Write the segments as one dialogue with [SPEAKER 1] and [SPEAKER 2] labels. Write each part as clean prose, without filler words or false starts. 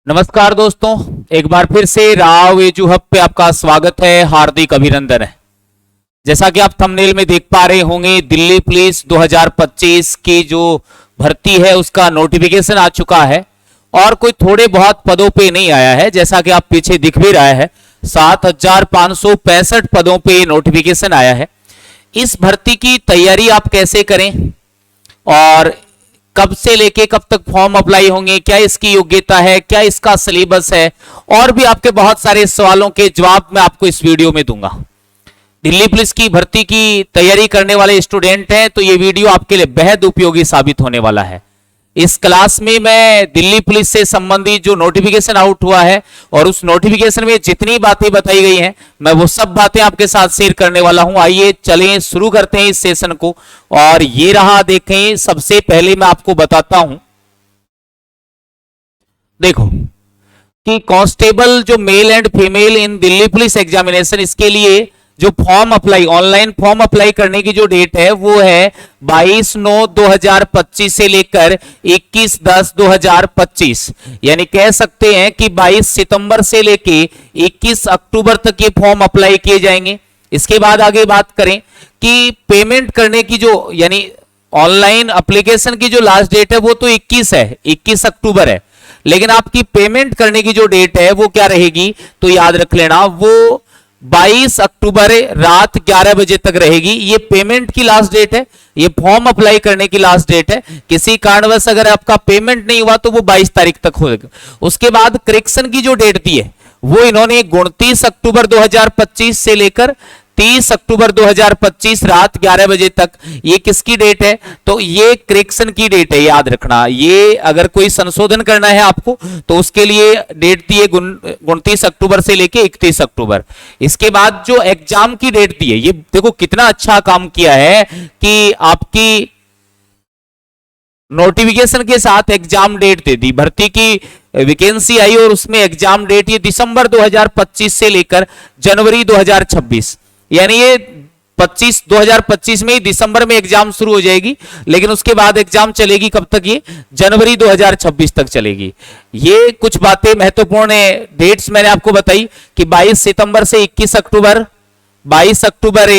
[SPEAKER 1] नमस्कार दोस्तों, एक बार फिर से राव एजू हब पे आपका स्वागत है, हार्दिक अभिनंदन है। जैसा कि आप थंबनेल में देख पा रहे होंगे, दिल्ली पुलिस 2025 की जो भर्ती है उसका नोटिफिकेशन आ चुका है और कोई थोड़े बहुत पदों पे नहीं आया है। जैसा कि आप पीछे दिख भी रहा है, 7,565 पदों पे नोटिफिकेशन आया है। इस भर्ती की तैयारी आप कैसे करें और कब से लेके कब तक फॉर्म अप्लाई होंगे, क्या इसकी योग्यता है, क्या इसका सिलेबस है, और भी आपके बहुत सारे सवालों के जवाब मैं आपको इस वीडियो में दूंगा। दिल्ली पुलिस की भर्ती की तैयारी करने वाले स्टूडेंट हैं तो ये वीडियो आपके लिए बेहद उपयोगी साबित होने वाला है। इस क्लास में मैं दिल्ली पुलिस से संबंधित जो नोटिफिकेशन आउट हुआ है और उस नोटिफिकेशन में जितनी बातें बताई गई हैं, मैं वो सब बातें आपके साथ शेयर करने वाला हूं। आइए चलें शुरू करते हैं इस सेशन को। और ये रहा, देखें, सबसे पहले मैं आपको बताता हूं, देखो कि कांस्टेबल जो male and female in Delhi police examination, इसके लिए जो form apply, online form apply करने की जो डेट है वो है 22/9/2025 से लेकर 21/10/2025। यानी कह सकते हैं कि 22 सितंबर से लेके 21 अक्टूबर तक ये फॉर्म अप्लाई किए जाएंगे। इसके बाद आगे बात करें कि पेमेंट करने की जो, यानी ऑनलाइन एप्लीकेशन की जो लास्ट डेट है वो तो 21 है, 21 अक्टूबर है, लेकिन आपकी पेमेंट करने की जो डेट है वो क्या रहेगी, तो याद रख लेना, वो 22 अक्टूबर रात 11 बजे तक रहेगी। ये पेमेंट की लास्ट डेट है, ये फॉर्म अप्लाई करने की लास्ट डेट है। किसी कारणवश अगर आपका पेमेंट नहीं हुआ तो वो 22 तारीख तक होगा। उसके बाद करेक्शन की जो डेट दी है वो इन्होंने 29 अक्टूबर 2025 से लेकर 30 अक्टूबर 2025 रात 11 बजे तक, ये किसकी डेट है, तो ये करेक्शन की डेट है। याद रखना, ये अगर कोई संशोधन करना है आपको तो उसके लिए डेट दी है 29 अक्टूबर से लेके 31 अक्टूबर। इसके बाद जो एग्जाम की डेट दी है, ये देखो कितना अच्छा काम किया है कि आपकी नोटिफिकेशन के साथ एग्जाम डेट दे दी। भर्ती की वैकेंसी आई और उसमें एग्जाम डेट ये दिसंबर 2025 से लेकर जनवरी 2026, यानी ये 2025 में ही दिसंबर में एग्जाम शुरू हो जाएगी, लेकिन उसके बाद एग्जाम चलेगी कब तक, ये जनवरी 2026 तक चलेगी। ये कुछ बातें महत्वपूर्ण डेट्स मैंने आपको बताई कि 22 सितंबर से 21 अक्टूबर, 22 अक्टूबर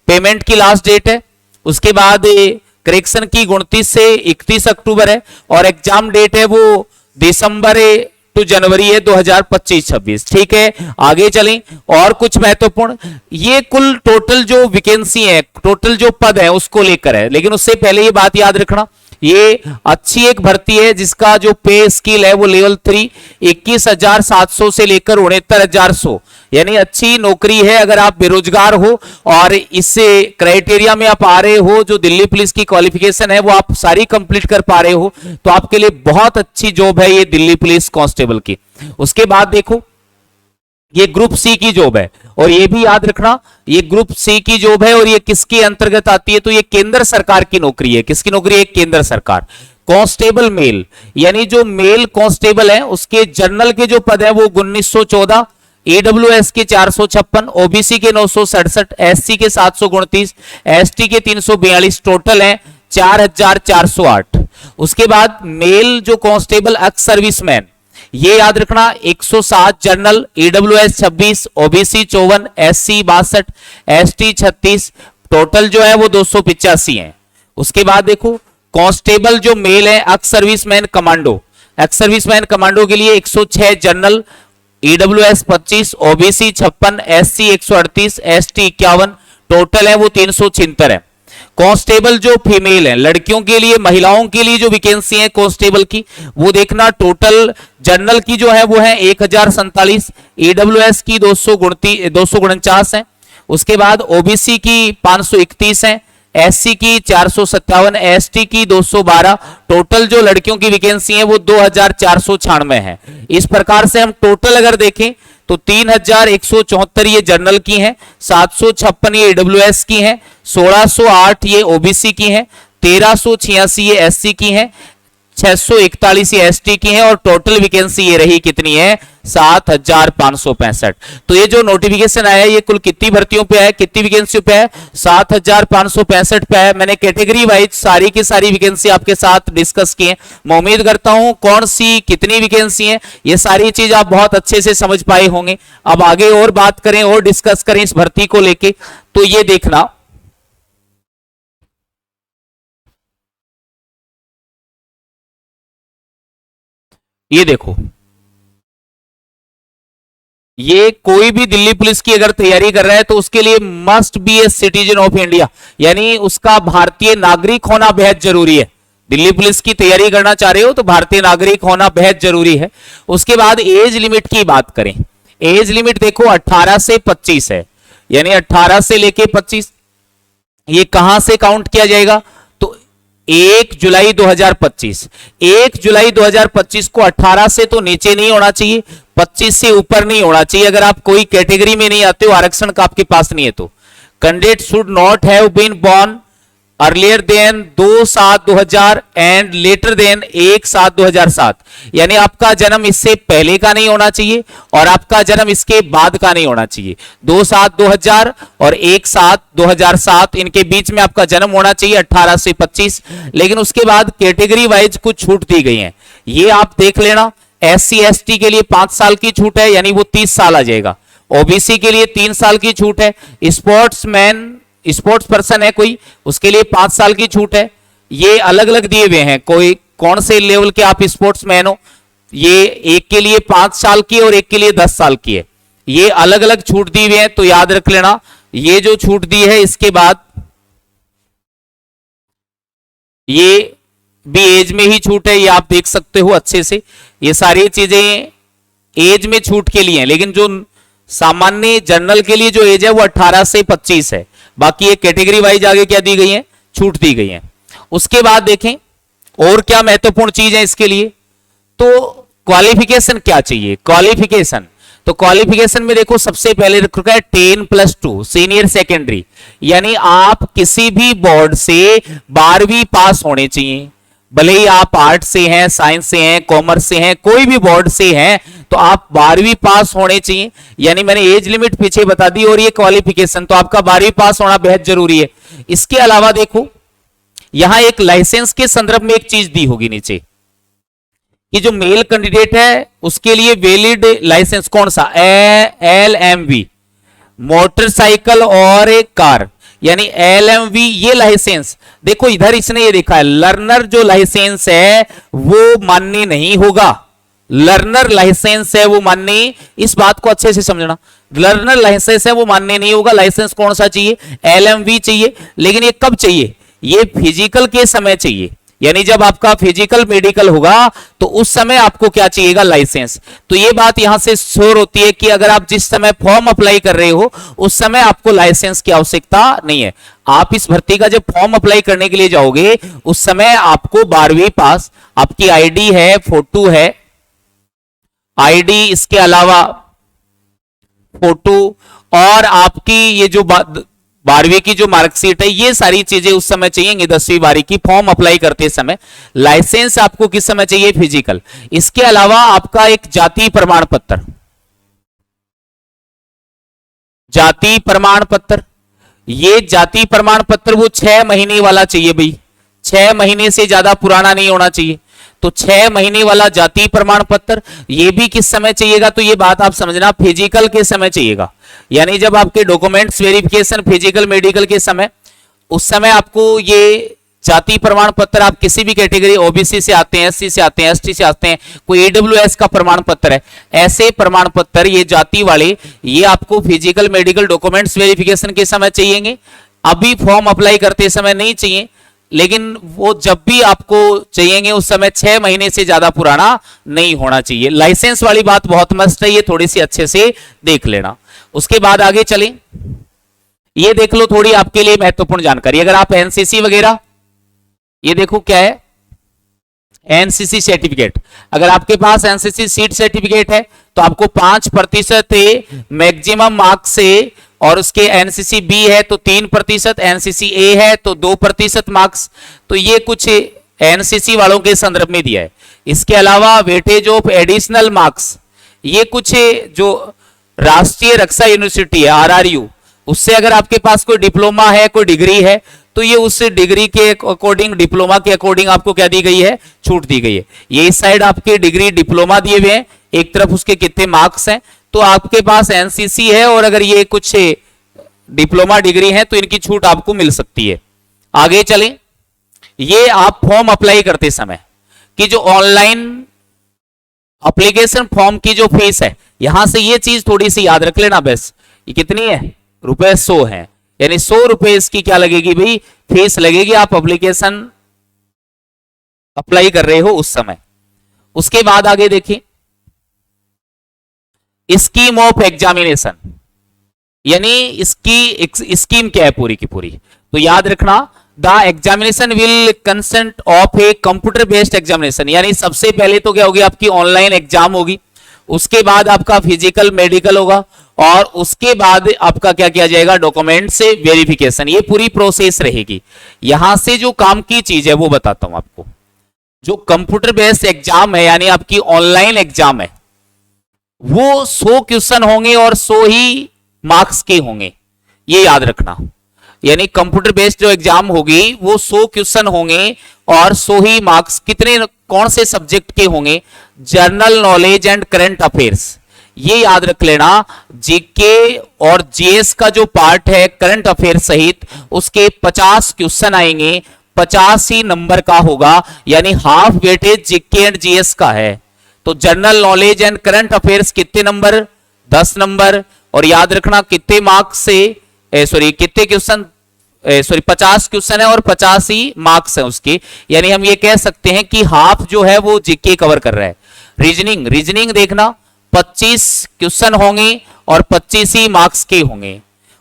[SPEAKER 1] पेमेंट की लास्ट डेट है। उसके बाद करेक्शन की 29 से 31 अक्टूबर है और एग्जाम डेट है वो दिसंबर टू जनवरी है 2025-26। ठीक है, आगे चलें। और कुछ महत्वपूर्ण, ये कुल टोटल जो वैकेंसी है, टोटल जो पद है उसको लेकर है, लेकिन उससे पहले ये बात याद रखना, ये अच्छी एक भर्ती है जिसका जो पे स्किल है वो लेवल 3 21,700 से लेकर 69,100, यानी अच्छी नौकरी है। अगर आप बेरोजगार हो और इस क्राइटेरिया में आप आ रहे हो, जो दिल्ली पुलिस की क्वालिफिकेशन है वो आप सारी कंप्लीट कर पा रहे हो, तो आपके लिए बहुत अच्छी जॉब है ये दिल्ली पुलिस कांस्टेबल की। उसके बाद देखो, ये ग्रुप सी की जॉब है और ये भी याद रखना, ये ग्रुप सी की जॉब है और ये किसके अंतर्गत आती है, तो ये केंद्र सरकार की नौकरी है। किसकी नौकरी है, केंद्र सरकार। कांस्टेबल मेल, यानी जो मेल कांस्टेबल है उसके जनरल के जो पद है वो 1914, ईडब्ल्यूएस के 456, ओबीसी के 967, एससी के 729, एसटी के 342, टोटल है 4,408। उसके बाद मेल जो कांस्टेबल एक्स सर्विसमैन, ये याद रखना, 107 general, EWS 26, OBC 54, SC 62, ST 36, total जो है वो 285 है। उसके बाद देखो, कांस्टेबल जो मेल है ex serviceman commando, ex serviceman commando के लिए 106 general, EWS 25, OBC 56, SC 138, ST 51, total है वो 376 है। कांस्टेबल जो फीमेल है, लड़कियों के लिए, महिलाओं के लिए जो वैकेंसी है कांस्टेबल की, वो देखना, टोटल जनरल की जो है वो है 1047, ईडब्ल्यूएस की 249 है। उसके बाद ओबीसी की 531 है, एससी की 457, एसटी की 212, टोटल जो लड़कियों की वैकेंसी है वो 2,496 है। इस प्रकार से हम टोटल अगर देखें तो 3,174 ये जनरल की हैं, 756 ये ईडब्ल्यूएस की हैं, 1608 ये ओबीसी की हैं, 1386 ये एससी की हैं, 641 ये एसटी की है और टोटल वैकेंसी ये रही कितनी है 7565। तो ये जो नोटिफिकेशन आया ये कुल कितनी भर्तियों पे है, कितनी वैकेंसी पे है, 7565 पे है। मैंने कैटेगरी वाइज सारी की सारी वैकेंसी आपके साथ डिस्कस की है। मैं उम्मीद करता हूं कौन सी कितनी वैकेंसी है ये सारी चीज आप बहुत अच्छे से समझ पाए होंगे। अब आगे और बात करें और डिस्कस करें इस भर्ती को लेके, तो ये देखना ये देखो, ये कोई भी दिल्ली पुलिस की अगर तैयारी कर रहा है तो उसके लिए must be a citizen of India, यानी उसका भारतीय नागरिक होना बेहद जरूरी है। दिल्ली पुलिस की तैयारी करना चाह रहे हो तो भारतीय नागरिक होना बेहद जरूरी है। उसके बाद एज लिमिट की बात करें, एज लिमिट देखो 18 से 25 है, यानी 18 से लेके 25। ये कहां से काउंट किया जाएगा, तो 1 जुलाई 2025, 1 जुलाई 2025 को 18 से तो नीचे नहीं होना चाहिए, 25 से ऊपर नहीं होना चाहिए। अगर आप कोई कैटेगरी में नहीं आते हो, आरक्षण का आपके पास नहीं है, तो candidate should not have been born earlier than 2/7/2000 and later than 1/7/2007, यानी आपका जन्म इससे पहले का नहीं होना चाहिए और आपका जन्म इसके बाद का नहीं होना चाहिए। 2/7/2000 और 1/7/2007 इनके बीच में आपका जन्म होना चाहिए 18 से 25। लेकिन उसके बाद कैटेगरी वाइज कुछ छूट दी गई है, ये आप देख लेना। SC ST के लिए 5 साल की छूट है, यानी वो 30 साल आ जाएगा। OBC के लिए 3 साल की छूट है। स्पोर्ट्समैन, स्पोर्ट्स पर्सन है कोई, उसके लिए 5 साल की छूट है। ये अलग अलग दिए हुए हैं, कोई कौन से लेवल के आप स्पोर्ट्समैन हो, ये एक के लिए 5 साल की और एक के लिए 10 साल की है। ये अलग अलग छूट दी हुई है, तो याद रख लेना। ये जो छूट दी है इसके बाद ये भी एज में ही छूट है, ये आप देख सकते हो अच्छे से। ये सारी चीजें एज में छूट के लिए हैं, लेकिन जो सामान्य जनरल के लिए जो एज है वो 18 से 25 है। बाकी ये कैटेगरी वाइज आगे क्या दी गई है, छूट दी गई है। उसके बाद देखें और क्या महत्वपूर्ण चीज है इसके लिए, तो क्वालिफिकेशन क्या चाहिए। क्वालिफिकेशन, तो क्वालिफिकेशन में देखो सबसे पहले रखा है 10+2 सीनियर सेकेंडरी, यानी आप किसी भी बोर्ड से 12वीं पास होने चाहिए। भले ही आप आर्ट से हैं, साइंस से हैं, कॉमर्स से हैं, कोई भी बोर्ड से हैं, तो आप 12वीं पास होने चाहिए। यानी मैंने एज लिमिट पीछे बता दी और ये क्वालिफिकेशन, तो आपका 12वीं पास होना बेहद जरूरी है। इसके अलावा देखो यहां एक लाइसेंस के संदर्भ में एक चीज दी होगी नीचे कि जो मेल कैंडिडेट है उसके लिए वैलिड लाइसेंस कौन सा, LMV मोटरसाइकिल और एक कार, यानी LMV ये लाइसेंस। देखो इधर इसने ये देखा है लर्नर जो लाइसेंस है वो मान्य नहीं होगा। लर्नर लाइसेंस है वो मान्य, इस बात को अच्छे से समझना, लर्नर लाइसेंस है वो मान्य नहीं होगा। लाइसेंस कौन सा चाहिए, LMV चाहिए। लेकिन ये कब चाहिए, ये फिजिकल के समय चाहिए, यानी जब आपका फिजिकल मेडिकल होगा तो उस समय आपको क्या चाहिएगा, लाइसेंस। तो ये बात यहां से श्योर होती है कि अगर आप जिस समय फॉर्म अप्लाई कर रहे हो उस समय आपको लाइसेंस की आवश्यकता नहीं है। आप इस भर्ती का जब फॉर्म अप्लाई करने के लिए जाओगे उस समय आपको 12वीं पास, आपकी आईडी है, फोटो है, आईडी, इसके अलावा फोटो और आपकी ये जो 12वीं की जो मार्कशीट है, ये सारी चीजें उस समय चाहिए 10वीं 12वीं की फॉर्म अप्लाई करते समय। लाइसेंस आपको किस समय चाहिए, फिजिकल। इसके अलावा आपका एक जाति प्रमाण पत्र, जाति प्रमाण पत्र, ये जाति प्रमाण पत्र वो 6 महीने वाला चाहिए भाई, 6 महीने से ज्यादा पुराना नहीं होना चाहिए। तो 6 महीने वाला जाति प्रमाण पत्र, ये भी किस समय चाहिएगा, तो ये बात आप समझना, फिजिकल के समय चाहिएगा। यानी जब आपके डॉक्यूमेंट्स वेरिफिकेशन फिजिकल मेडिकल के समय, उस समय आपको ये जाति प्रमाण पत्र, आप किसी भी कैटेगरी ओबीसी से आते हैं, SC से आते हैं, ST से आते हैं, कोई AWS का प्रमाण पत्र है, ऐसे प्रमाण पत्र ये जाति वाले, ये आपको फिजिकल मेडिकल डॉक्यूमेंट्स वेरिफिकेशन के समय चाहिए। अभी फॉर्म अप्लाई करते समय नहीं चाहिए, लेकिन वो जब भी आपको चाहिए उस समय 6 महीने से ज्यादा पुराना नहीं होना चाहिए। लाइसेंस वाली बात बहुत मस्त है, ये थोड़ी सी अच्छे से देख लेना। उसके बाद आगे चलें, ये देख लो थोड़ी आपके लिए महत्वपूर्ण जानकारी। अगर आप एनसीसी वगैरह, ये देखो क्या है, एनसीसी सर्टिफिकेट, अगर आपके पास एनसीसी सीट सर्टिफिकेट है तो आपको 5% मैक्सिमम मार्क्स से, और उसके एनसीसी बी है तो 3%, एनसीसी ए है तो 2% मार्क्स। तो ये कुछ एनसीसी वालों के संदर्भ में दिया है। इसके अलावा वेटेज ऑफ एडिशनल मार्क्स, ये कुछ जो राष्ट्रीय रक्षा यूनिवर्सिटी है आरआरयू, उससे अगर आपके पास कोई डिप्लोमा है, कोई डिग्री है, तो ये उस डिग्री के अकॉर्डिंग, डिप्लोमा के अकॉर्डिंग आपको क्या दी गई है, छूट दी गई है। ये इस साइड आपके डिग्री डिप्लोमा दिए हुए हैं, एक तरफ उसके कितने मार्क्स हैं, तो आपके पास एनसीसी है और अगर ये कुछ डिप्लोमा डिग्री है तो इनकी छूट आपको मिल सकती है। आगे चलें, ये आप फॉर्म अप्लाई करते समय कि जो ऑनलाइन एप्लीकेशन फॉर्म की जो फीस है, यहां से ये चीज थोड़ी सी याद रख लेना बस, ये कितनी है, रुपए 100 है, यानी 100 रुपए इसकी क्या लगेगी भाई, फीस लगेगी, आप एप्लीकेशन अप्लाई कर रहे हो उस समय। उसके बाद आगे देखिए, स्कीम ऑफ एग्जामिनेशन, यानी इसकी स्कीम क्या है पूरी की पूरी, तो याद रखना, the examination will consent of a computer based examination, यानी सबसे पहले तो क्या होगी, आपकी ऑनलाइन एग्जाम होगी, उसके बाद आपका फिजिकल मेडिकल होगा, और उसके बाद आपका क्या किया जाएगा, डॉक्यूमेंट से वेरिफिकेशन, ये पूरी प्रोसेस रहेगी। यहां से जो काम की चीज है वो बताता हूं आपको, जो कंप्यूटर बेस्ड एग्जाम है यानी आपकी ऑनलाइन एग्जाम है, वो 100 क्वेश्चन होंगे और 100 ही मार्क्स के होंगे, ये याद रखना। यानी कंप्यूटर बेस्ड जो एग्जाम होगी वो 100 क्वेश्चन होंगे और 100 ही मार्क्स, कितने, कौन से सब्जेक्ट के होंगे, general knowledge and current affairs, ये याद रख लेना। जीके और जीएस का जो पार्ट है करंट अफेयर सहित, उसके 50 क्वेश्चन आएंगे, 50 ही नंबर का होगा, यानी half weightage GK and GS का है। तो general knowledge and current affairs कितने नंबर, 10 नंबर, और याद रखना कितने मार्क्स से, कितने क्वेश्चन, 50 क्वेश्चन है और 50 ही मार्क्स है उसके, यानी हम ये कह सकते हैं कि हाफ जो है वो जीके कवर कर रहा है। रीजनिंग देखना, 25 क्वेश्चन होंगे और 25 ही मार्क्स के होंगे।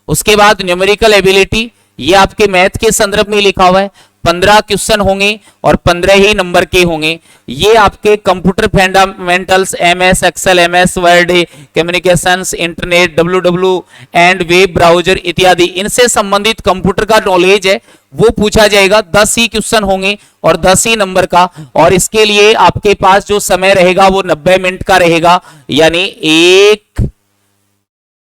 [SPEAKER 1] उसके बाद न्यूमेरिकल एबिलिटी, ये आपके मैथ के संदर्भ में लिखा हुआ है, 15 क्वेश्चन होंगे और 15 ही नंबर के होंगे। ये आपके computer fundamentals, MS Excel, MS Word, communications, internet, WW and web browser इत्यादि, इनसे संबंधित कंप्यूटर का नॉलेज है वो पूछा जाएगा। 10 ही क्वेश्चन होंगे और 10 ही नंबर का, और इसके लिए आपके पास जो समय रहेगा वो 90 मिनट का रहेगा, यानी 1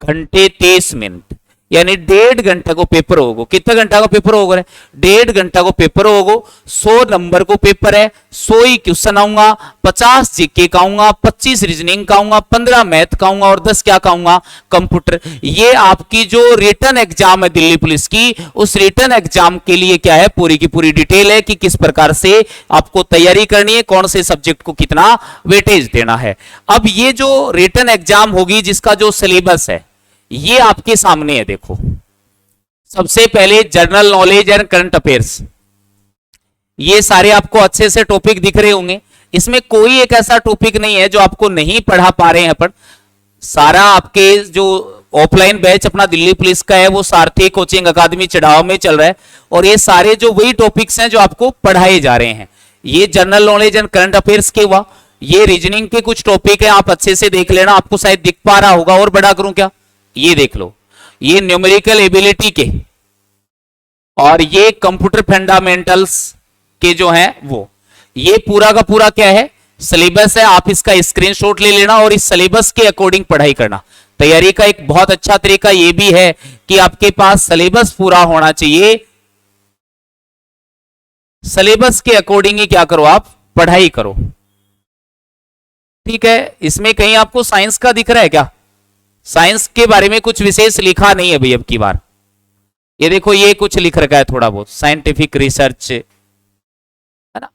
[SPEAKER 1] घंटे 30 मिनट, यानी 1.5 घंटा को पेपर होगा। कितना घंटा का पेपर होगा, 1.5 घंटा को पेपर होगा। 100 नंबर को पेपर है, 100 ही क्वेश्चन आऊंगा, 50 जीके का आऊंगा, 25 रीजनिंग का आऊंगा, 15 मैथ का आऊंगा और 10 क्या का आऊंगा, कंप्यूटर। ये आपकी जो रिटन एग्जाम है दिल्ली पुलिस की, उस रिटन एग्जाम के लिए क्या है, पूरी की पूरी डिटेल है कि किस प्रकार से आपको तैयारी करनी है, कौन से सब्जेक्ट को कितना वेटेज देना है। अब ये जो रिटन एग्जाम होगी जिसका जो सिलेबस है ये आपके सामने है, देखो। सबसे पहले general knowledge and current affairs, ये सारे आपको अच्छे से टॉपिक दिख रहे होंगे, इसमें कोई एक ऐसा टॉपिक नहीं है जो आपको नहीं पढ़ा पा रहे हैं अपन। सारा आपके जो ऑफलाइन बैच अपना दिल्ली पुलिस का है वो सारथी कोचिंग अकादमी चढ़ाव में चल रहा है, और ये सारे जो वही टॉपिक्स हैं जो आपको पढ़ाए जा रहे हैं। ये general knowledge and current affairs के हुआ, ये रीजनिंग के कुछ टॉपिक है, आप अच्छे से देख लेना, आपको शायद दिख पा रहा होगा, और बड़ा करूं क्या, ये देख लो, ये न्यूमेरिकल एबिलिटी के और ये कंप्यूटर फंडामेंटल्स के जो हैं वो, ये पूरा का पूरा क्या है, सिलेबस है। आप इसका स्क्रीनशॉट ले लेना और इस सिलेबस के अकॉर्डिंग पढ़ाई करना। तैयारी का एक बहुत अच्छा तरीका ये भी है कि आपके पास सिलेबस पूरा होना चाहिए, सिलेबस के अकॉर्डिंग ही क्या करो, आप पढ़ाई करो, ठीक है। इसमें कहीं आपको साइंस का दिख रहा है क्या, साइंस के बारे में कुछ विशेष लिखा नहीं है भाई अब की बार। ये देखो, ये कुछ लिख रखा है थोड़ा बहुत, साइंटिफिक रिसर्च है ना,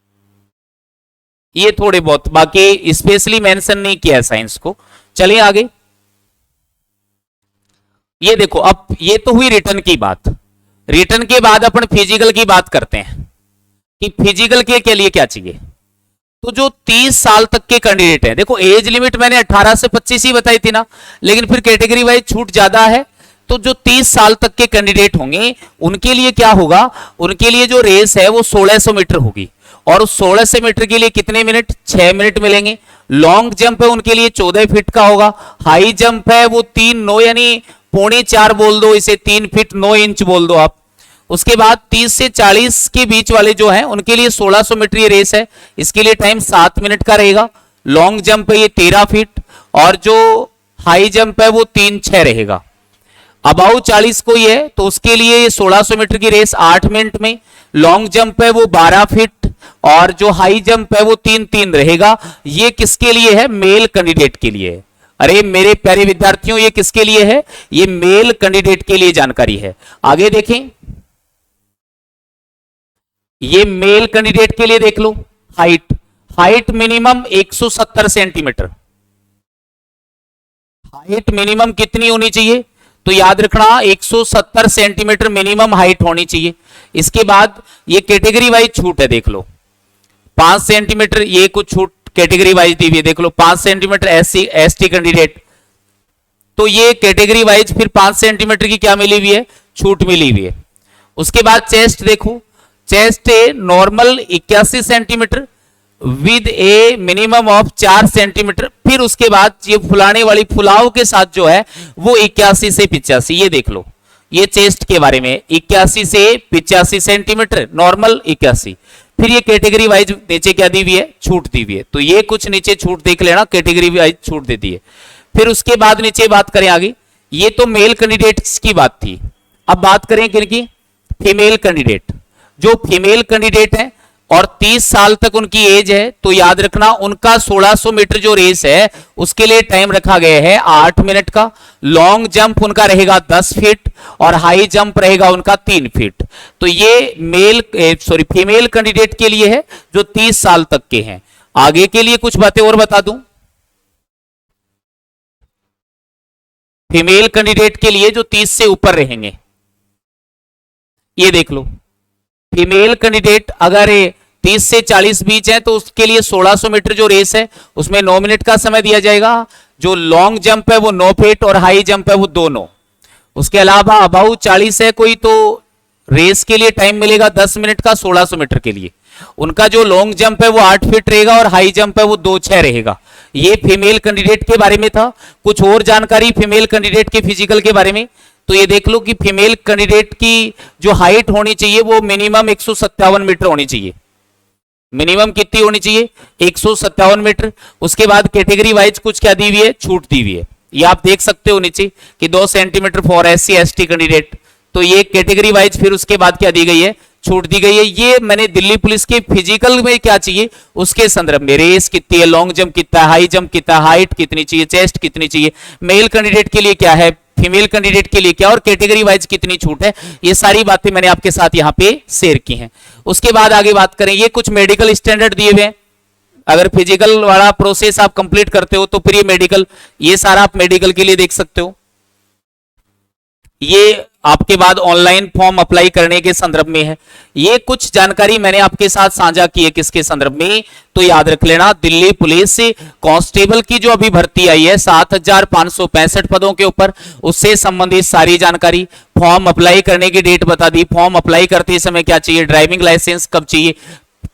[SPEAKER 1] ये थोड़े बहुत, बाकी स्पेशली मेंशन नहीं किया है साइंस को। चलिए आगे, ये देखो, अब ये तो हुई रिटर्न की बात। रिटर्न के बाद अपन फिजिकल की बात करते हैं कि फिजिकल के लिए क्या चाहिए। तो जो 30 साल तक के कैंडिडेट हैं, देखो एज लिमिट मैंने 18 से 25 ही बताई थी ना, लेकिन फिर कैटेगरी वाइज छूट ज्यादा है। तो जो 30 साल तक के कैंडिडेट होंगे उनके लिए क्या होगा, उनके लिए जो रेस है वो 1600 मीटर होगी, और उस 1600 मीटर के लिए कितने मिनट, 6 मिनट मिलेंगे। लॉन्ग जंप है उनके लिए 14 फीट का होगा। हाई जंप है वो 3-9 यानी 3.25 बोल दो इसे, 3 फीट 9 इंच बोल दो आप। उसके बाद 30 से 40 के बीच वाले जो हैं उनके लिए 1600 मीटर ये रेस है। इसके लिए टाइम 7 मिनट का रहेगा। लॉन्ग जंप है ये 13 फीट और जो हाई जंप है वो 3-6 रहेगा। अबाउ 40 कोई है तो उसके लिए ये 1600 मीटर की रेस 8 मिनट में। लॉन्ग जंप है वो 12 फीट और जो हाई जंप है वो 3-3 रहेगा। ये किसके लिए है? मेल कैंडिडेट के लिए है। अरे मेरे प्यारे विद्यार्थियों, ये किसके लिए है? ये मेल कैंडिडेट के लिए जानकारी है। आगे देखें, ये मेल कैंडिडेट के लिए देख लो। Height minimum 170 centimetre. Height minimum कितनी होनी चाहिए? तो याद रखना 170 सेंटीमीटर मिनिमम हाइट होनी चाहिए। इसके बाद ये कैटेगरी वाइज छूट है, देख लो 5 सेंटीमीटर ये कुछ छूट कैटेगरी वाइज दी हुई है, देख लो 5 सेंटीमीटर एसटी कैंडिडेट, तो ये कैटेगरी वाइज फिर 5 सेंटीमीटर की क्या मिली हुई है? छूट मिली हुई है। उसके बाद चेस्ट देखो, चेस्ट है normal 81 centimetre with A minimum of 4 centimetre. फिर उसके बाद ये फुलाने वाली फुलाव के साथ जो है वो 81 से 85, ये देख लो, ये चेस्ट के बारे में 81 से 85 सेंटीमीटर नॉर्मल 81। फिर ये कैटेगरी वाइज नीचे क्या दी हुई है? छूट दी हुई है। तो ये कुछ नीचे छूट देख लेना, कैटेगरी वाइज छूट दे दी है। फिर उसके बाद नीचे बात करें आगे, ये तो मेल कैंडिडेट्स की बात थी। अब बात करें किनकी? Female candidate. जो फीमेल कैंडिडेट है और 30 साल तक उनकी एज है तो याद रखना उनका 1600 मीटर जो रेस है उसके लिए टाइम रखा गया है 8 मिनट का। लॉन्ग जंप उनका रहेगा 10 फीट और हाई जंप रहेगा उनका 3 फीट। तो ये फीमेल कैंडिडेट के लिए है जो 30 साल तक के हैं। आगे के लिए कुछ बातें और बता दूं, फीमेल कैंडिडेट के लिए जो 30 से ऊपर रहेंगे, ये देख लो फीमेल कैंडिडेट अगर 30 से 40 बीच है तो उसके लिए 1600 मीटर जो रेस है उसमें 9 मिनट का समय दिया जाएगा। जो लॉन्ग जंप है वो 9 फीट और हाई जंप है वो 2-9। उसके अलावा अबाउ 40 है कोई तो रेस के लिए टाइम मिलेगा 10 मिनट का 1600 मीटर के लिए। उनका जो लॉन्ग जंप है वो 8 फीट रहेगा और हाई जंप है वो 2-6 रहेगा। ये फीमेल कैंडिडेट के बारे में था। कुछ और जानकारी फीमेल कैंडिडेट के फिजिकल के बारे में तो ये देख लो कि फीमेल कैंडिडेट की जो हाइट होनी चाहिए वो मिनिमम 157 मीटर होनी चाहिए। मिनिमम कितनी होनी चाहिए? 157 मीटर। उसके बाद कैटेगरी वाइज कुछ क्या दी हुई है? छूट दी हुई है। ये आप देख सकते हो नीचे कि 2 centimetre for SC ST candidate. तो ये कैटेगरी वाइज फिर उसके बाद क्या दी गई है? छूट दी गई है। ये मैंने दिल्ली पुलिस के फिजिकल में क्या चाहिए उसके संदर्भ में, रेस कितनी है, लॉन्ग जंप कितना है, हाई जंप कितना, हाइट कितनी चाहिए, चेस्ट कितनी चाहिए, मेल कैंडिडेट के लिए क्या है, फीमेल कैंडिडेट के लिए क्या और कैटेगरी वाइज कितनी छूट है, ये सारी बातें मैंने आपके साथ यहाँ पे शेयर की हैं। उसके बाद आगे बात करें, ये कुछ मेडिकल स्टैंडर्ड दिए हुए हैं। अगर फिजिकल वाला प्रोसेस आप कंप्लीट करते हो तो फिर ये मेडिकल, ये सारा आप मेडिकल के लिए देख सकते हो। ये आपके बाद ऑनलाइन फॉर्म अप्लाई करने के संदर्भ में है। ये कुछ जानकारी मैंने आपके साथ साझा की है किसके संदर्भ में, तो याद रख लेना दिल्ली पुलिस कांस्टेबल की जो अभी भर्ती आई है 7565 पदों के ऊपर, उससे संबंधित सारी जानकारी, फॉर्म अप्लाई करने की डेट बता दी, फॉर्म अप्लाई करते समय क्या चाहिए, ड्राइविंग लाइसेंस कब चाहिए,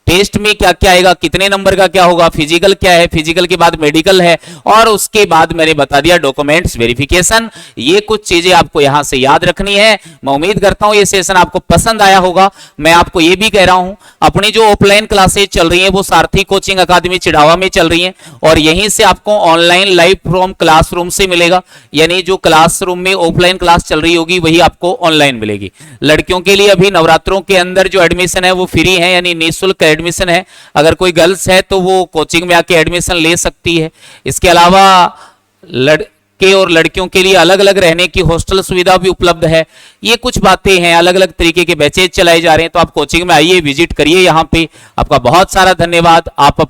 [SPEAKER 1] टेस्ट में क्या क्या आएगा, कितने नंबर का क्या होगा, फिजिकल क्या है, फिजिकल के बाद मेडिकल है और उसके बाद मैंने बता दिया डॉक्यूमेंट्स वेरिफिकेशन। ये कुछ चीजें आपको यहां से याद रखनी है। मैं उम्मीद करता हूं ये सेशन आपको पसंद आया होगा। मैं आपको ये भी कह रहा हूं अपनी जो ऑफलाइन क्लासेज चल रही है वो सारथी कोचिंग अकादमी चिड़ावा में चल रही है और यहीं से आपको ऑनलाइन लाइव फ्रॉम क्लासरूम से मिलेगा, यानी जो क्लासरूम में ऑफलाइन क्लास चल रही होगी वही आपको ऑनलाइन मिलेगी। लड़कियों के लिए अभी नवरात्रों के अंदर जो एडमिशन है वो फ्री है, यानी निःशुल्क एडमिशन है। अगर कोई गर्ल्स है तो वो कोचिंग में आके एडमिशन ले सकती है। इसके अलावा लड़के और लड़कियों के लिए अलग अलग रहने की हॉस्टल सुविधा भी उपलब्ध है। ये कुछ बातें हैं, अलग अलग तरीके के बैचेज चलाए जा रहे हैं, तो आप कोचिंग में आइए, विजिट करिए यहाँ पे। आपका बहुत सारा धन्यवाद। आप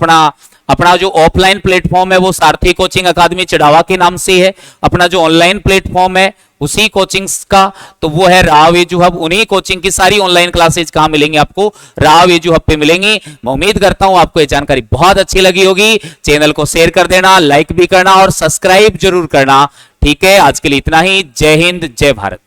[SPEAKER 1] अपना जो ऑफलाइन प्लेटफॉर्म है वो सारथी कोचिंग अकादमी चिड़ावा के नाम से है। अपना जो ऑनलाइन प्लेटफॉर्म है उसी कोचिंग्स का तो वो है राव एजू हब। उन्हीं कोचिंग की सारी ऑनलाइन क्लासेज कहां मिलेंगी आपको? राव एजू हब पे मिलेंगी। मैं उम्मीद करता हूं आपको ये जानकारी बहुत अच्छी लगी होगी। चैनल को शेयर कर देना, लाइक भी करना और सब्सक्राइब जरूर करना। ठीक है, आज के लिए इतना ही। जय हिंद, जय भारत।